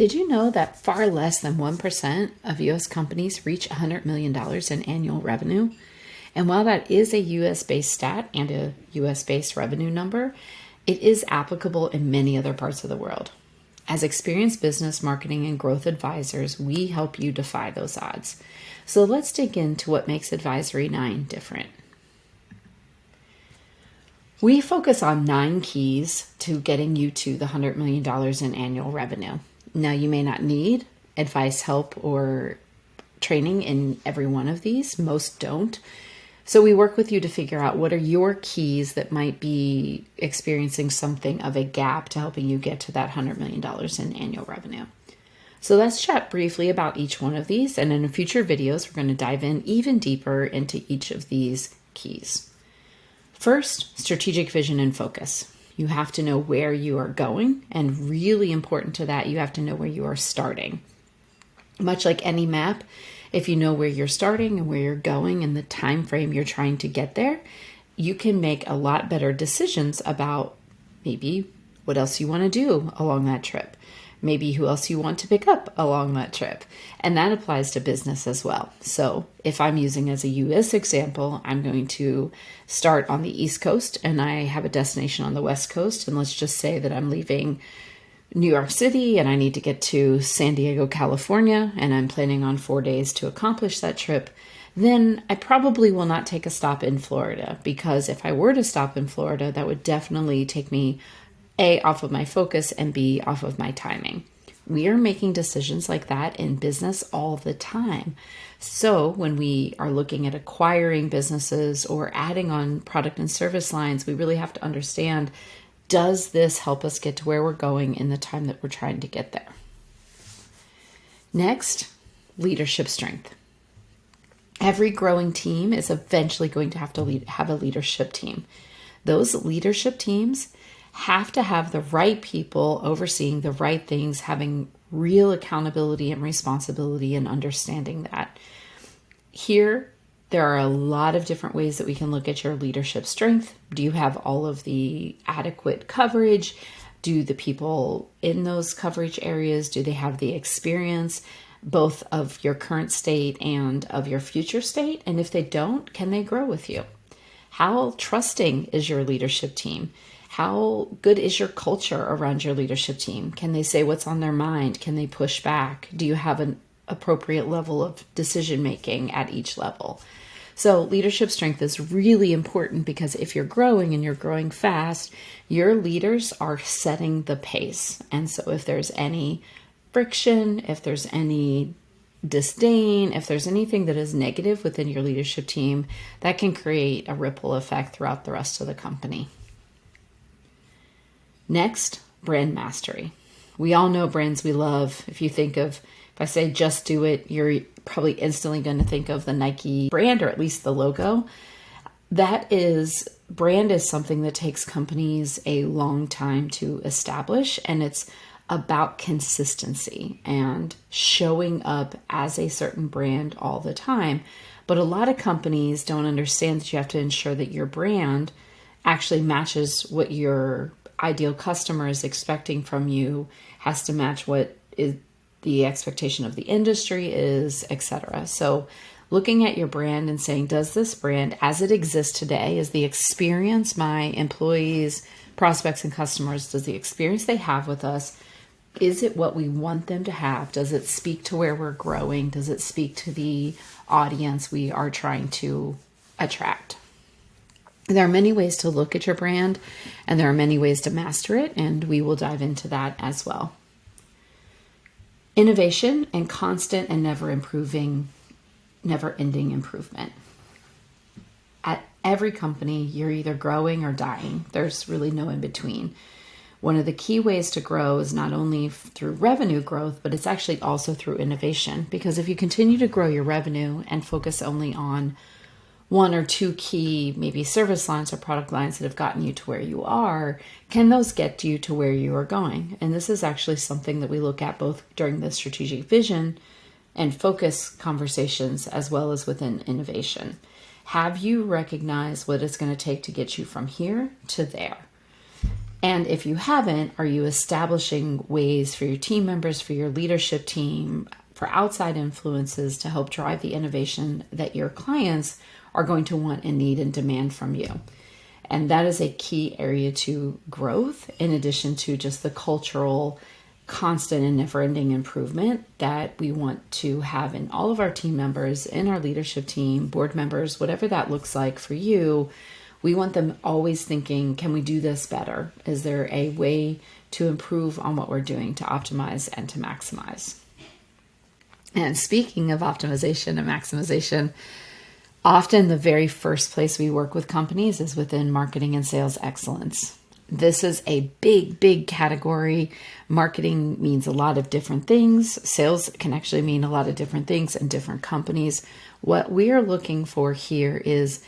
Did you know that far less than 1% of U.S. companies reach $100 million in annual revenue? And while that is a U.S.-based stat and a U.S.-based revenue number, it is applicable in many other parts of the world. As experienced business, marketing, and growth advisors, we help you defy those odds. So let's dig into what makes Advisory 9 different. We focus on 9 keys to getting you to the $100 million in annual revenue. Now, you may not need advice, help, or training in every one of these. Most don't. So we work with you to figure out what are your keys that might be experiencing something of a gap to helping you get to that $100 million in annual revenue. So let's chat briefly about each one of these. And in future videos, we're going to dive in even deeper into each of these keys. First, strategic vision and focus. You have to know where you are going, and really important to that, you have to know where you are starting. Much like any map, if you know where you're starting and where you're going and the time frame you're trying to get there, you can make a lot better decisions about maybe what else you want to do along that trip, maybe who else you want to pick up along that trip. And that applies to business as well. So if I'm using as a US example, I'm going to start on the East Coast and I have a destination on the West Coast. And let's just say that I'm leaving New York City and I need to get to San Diego, California, and I'm planning on 4 days to accomplish that trip. Then I probably will not take a stop in Florida, because if I were to stop in Florida, that would definitely take me A, off of my focus, and B, off of my timing. We are making decisions like that in business all the time. So when we are looking at acquiring businesses or adding on product and service lines, we really have to understand, does this help us get to where we're going in the time that we're trying to get there? Next, leadership strength. Every growing team is eventually going to have a leadership team. Those leadership teams have to have the right people overseeing the right things, having real accountability and responsibility, and understanding that. Here, there are a lot of different ways that we can look at your leadership strength. Do you have all of the adequate coverage? Do the people in those coverage areas, do they have the experience, both of your current state and of your future state? And if they don't, can they grow with you? How trusting is your leadership team? How good is your culture around your leadership team? Can they say what's on their mind? Can they push back? Do you have an appropriate level of decision making at each level? So leadership strength is really important, because if you're growing and you're growing fast, your leaders are setting the pace. And so if there's any friction, if there's any disdain, if there's anything that is negative within your leadership team, that can create a ripple effect throughout the rest of the company. Next, brand mastery. We all know brands we love. If I say just do it, you're probably instantly going to think of the Nike brand, or at least the logo. Brand is something that takes companies a long time to establish, and it's about consistency and showing up as a certain brand all the time. But a lot of companies don't understand that you have to ensure that your brand actually matches what your ideal customer is expecting from you, has to match what is the expectation of the industry is, etc. So looking at your brand and saying, does this brand as it exists today, is the experience my employees, prospects, and customers, does the experience they have with us, is it what we want them to have? Does it speak to where we're growing? Does it speak to the audience we are trying to attract? There are many ways to look at your brand, and there are many ways to master it, and we will dive into that as well. Innovation and constant and never-ending improvement. At every company, you're either growing or dying. There's really no in between. One of the key ways to grow is not only through revenue growth, but it's actually also through innovation. Because if you continue to grow your revenue and focus only on one or two key, maybe service lines or product lines that have gotten you to where you are, can those get you to where you are going? And this is actually something that we look at both during the strategic vision and focus conversations, as well as within innovation. Have you recognized what it's going to take to get you from here to there? And if you haven't, are you establishing ways for your team members, for your leadership team, for outside influences to help drive the innovation that your clients are going to want and need and demand from you? And that is a key area to growth, in addition to just the cultural, constant and never-ending improvement that we want to have in all of our team members, in our leadership team, board members, whatever that looks like for you. We want them always thinking, can we do this better? Is there a way to improve on what we're doing, to optimize and to maximize? And speaking of optimization and maximization, often the very first place we work with companies is within marketing and sales excellence. This is a big, big category. Marketing means a lot of different things. Sales can actually mean a lot of different things in different companies. What we are looking for here is,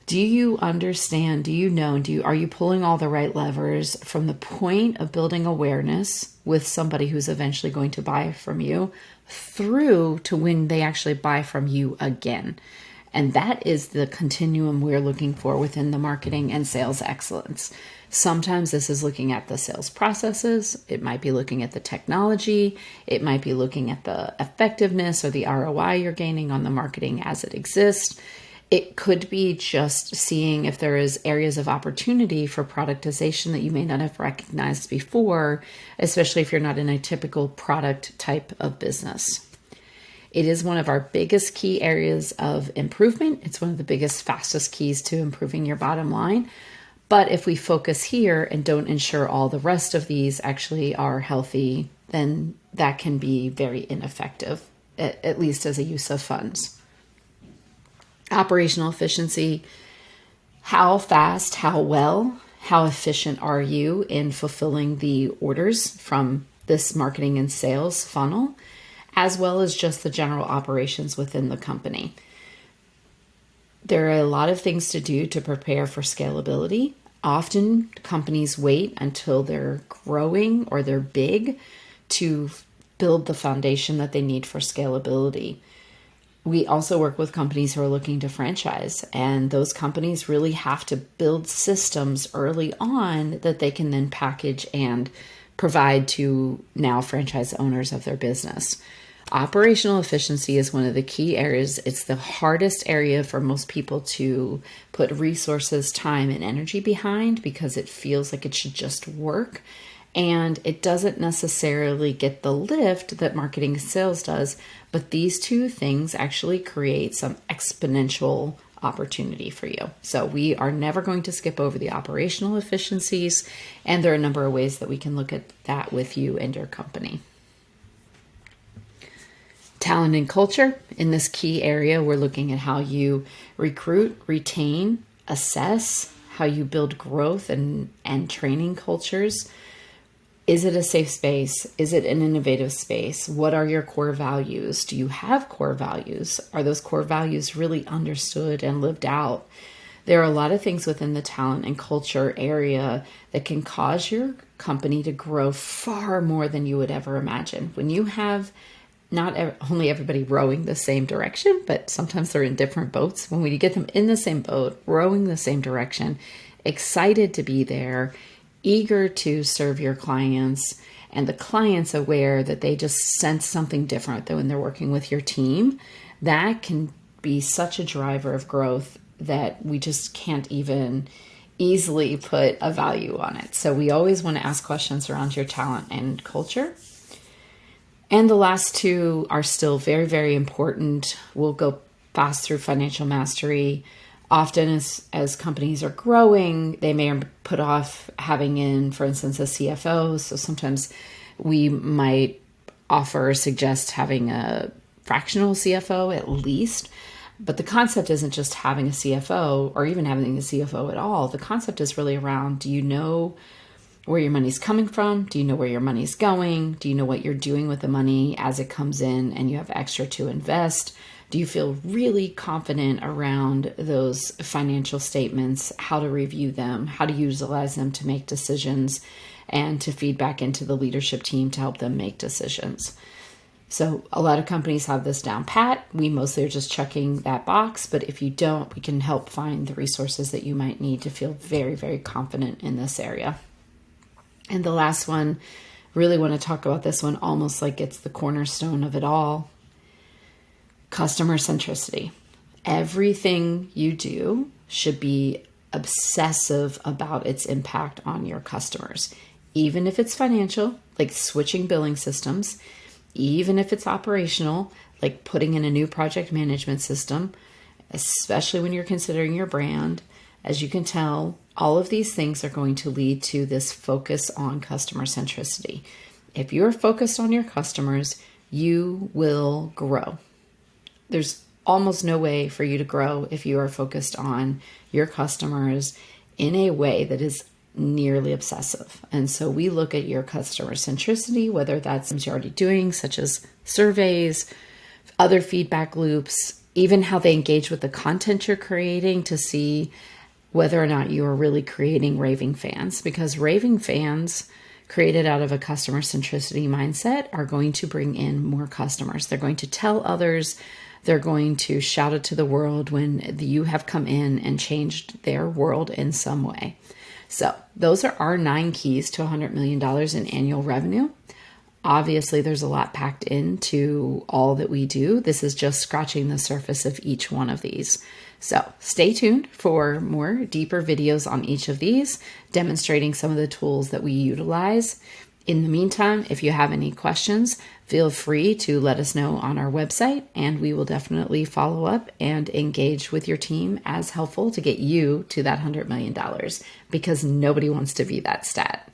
do you understand, do you know, are you pulling all the right levers from the point of building awareness with somebody who's eventually going to buy from you through to when they actually buy from you again? And that is the continuum we're looking for within the marketing and sales excellence. Sometimes this is looking at the sales processes. It might be looking at the technology. It might be looking at the effectiveness or the ROI you're gaining on the marketing as it exists. It could be just seeing if there is areas of opportunity for productization that you may not have recognized before, especially if you're not in a typical product type of business. It is one of our biggest key areas of improvement. It's one of the biggest, fastest keys to improving your bottom line. But if we focus here and don't ensure all the rest of these actually are healthy, then that can be very ineffective, at least as a use of funds. Operational efficiency. How fast, how well, how efficient are you in fulfilling the orders from this marketing and sales funnel, as well as just the general operations within the company? There are a lot of things to do to prepare for scalability. Often companies wait until they're growing or they're big to build the foundation that they need for scalability. We also work with companies who are looking to franchise, and those companies really have to build systems early on that they can then package and provide to now franchise owners of their business. Operational efficiency is one of the key areas. It's the hardest area for most people to put resources, time, and energy behind because it feels like it should just work. And it doesn't necessarily get the lift that marketing and sales does, but these two things actually create some exponential opportunity for you. So we are never going to skip over the operational efficiencies, and there are a number of ways that we can look at that with you and your company. Talent and culture. In this key area, we're looking at how you recruit, retain, assess, how you build growth and training cultures. Is it a safe space? Is it an innovative space? What are your core values? Do you have core values? Are those core values really understood and lived out? There are a lot of things within the talent and culture area that can cause your company to grow far more than you would ever imagine. When you have not only everybody rowing the same direction, but sometimes they're in different boats. When we get them in the same boat, rowing the same direction, excited to be there, eager to serve your clients, and the client's aware that they just sense something different than when they're working with your team, that can be such a driver of growth that we just can't even easily put a value on it. So we always want to ask questions around your talent and culture. And the last two are still very, very important. We'll go fast through financial mastery. Often as companies are growing, they may put off having in, for instance, a CFO. So sometimes we might offer or suggest having a fractional CFO at least. But the concept isn't just having a CFO or even having a CFO at all. The concept is really around, do you know where your money's coming from? Do you know where your money's going? Do you know what you're doing with the money as it comes in and you have extra to invest? Do you feel really confident around those financial statements, how to review them, how to utilize them to make decisions, and to feed back into the leadership team to help them make decisions? So a lot of companies have this down pat. We mostly are just checking that box, but if you don't, we can help find the resources that you might need to feel very, very confident in this area. And the last one, really want to talk about this one almost like it's the cornerstone of it all. Customer centricity. Everything you do should be obsessive about its impact on your customers. Even if it's financial, like switching billing systems, even if it's operational, like putting in a new project management system, especially when you're considering your brand. As you can tell, all of these things are going to lead to this focus on customer centricity. If you're focused on your customers, you will grow. There's almost no way for you to grow if you are focused on your customers in a way that is nearly obsessive. And so we look at your customer centricity, whether that's things you're already doing, such as surveys, other feedback loops, even how they engage with the content you're creating to see whether or not you are really creating raving fans. Because raving fans created out of a customer centricity mindset are going to bring in more customers. They're going to tell others. They're going to shout it to the world when you have come in and changed their world in some way. So those are our 9 keys to $100 million in annual revenue. Obviously, there's a lot packed into all that we do. This is just scratching the surface of each one of these. So stay tuned for more deeper videos on each of these, demonstrating some of the tools that we utilize. In the meantime, if you have any questions, feel free to let us know on our website, and we will definitely follow up and engage with your team as helpful to get you to that $100 million, because nobody wants to be that stat.